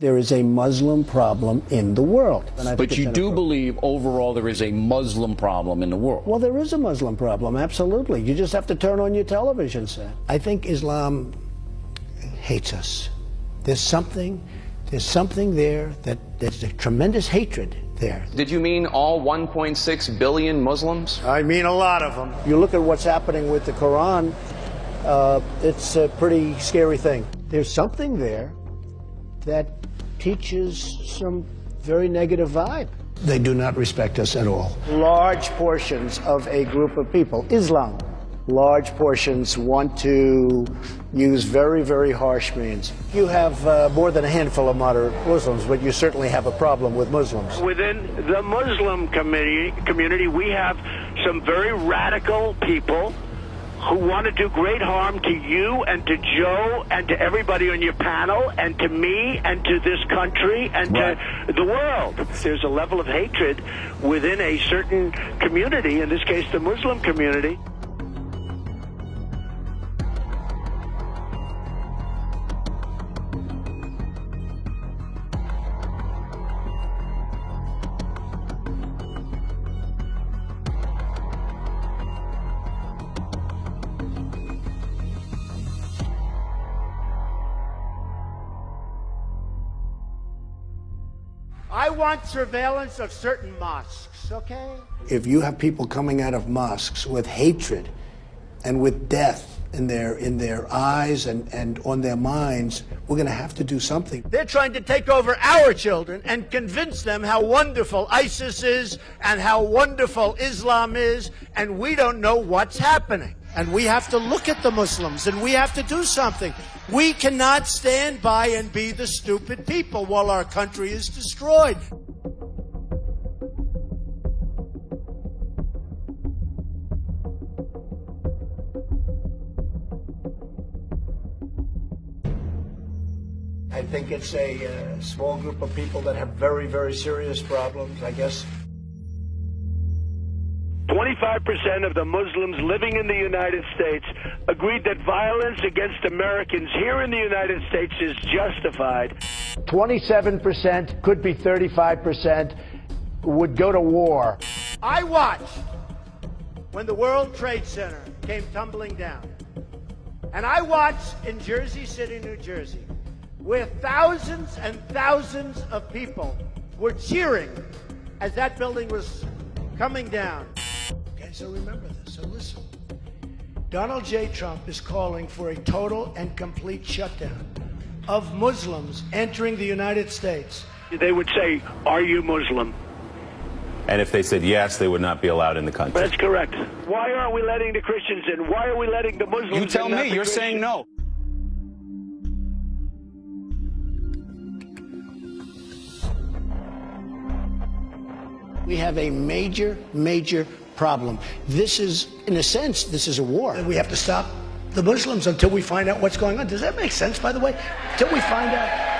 There is a Muslim problem in the world. But you do believe overall there is a Muslim problem in the world? Well, there is a Muslim problem, absolutely. You just have to turn on your television set. I think Islam hates us. There's something there that there's a tremendous hatred there. Did you mean all 1.6 billion Muslims? I mean a lot of them. You look at what's happening with the Quran, it's a pretty scary thing. There's something there that teaches some very negative vibe. They do not respect us at all. Large portions of a group of people, Islam, large portions want to use very, very harsh means. You have more than a handful of moderate Muslims, but you certainly have a problem with Muslims. Within the Muslim community, we have some very radical people who want to do great harm to you and to Joe and to everybody on your panel and to me and to this country and to the world. There's a level of hatred within a certain community, in this case the Muslim community. I want surveillance of certain mosques, okay? If you have people coming out of mosques with hatred and with death in their eyes and on their minds, we're going to have to do something. They're trying to take over our children and convince them how wonderful ISIS is and how wonderful Islam is, and we don't know what's happening. And we have to look at the Muslims, and we have to do something. We cannot stand by and be the stupid people while our country is destroyed. I think it's a small group of people that have very, very serious problems, I guess. 25% of the Muslims living in the United States agreed that violence against Americans here in the United States is justified. 27%, could be 35%, would go to war. I watched when the World Trade Center came tumbling down. And I watched in Jersey City, New Jersey, where thousands and thousands of people were cheering as that building was coming down. Okay, so remember this, so listen. Donald J. Trump is calling for a total and complete shutdown of Muslims entering the United States. They would say, "Are you Muslim?" And if they said yes, they would not be allowed in the country. That's correct. Why aren't we letting the Christians in? Why are we letting the Muslims in? You tell me, you're saying no. We have a major, major problem. This is, in a sense, this is a war. We have to stop the Muslims until we find out what's going on. Does that make sense, by the way? Until we find out.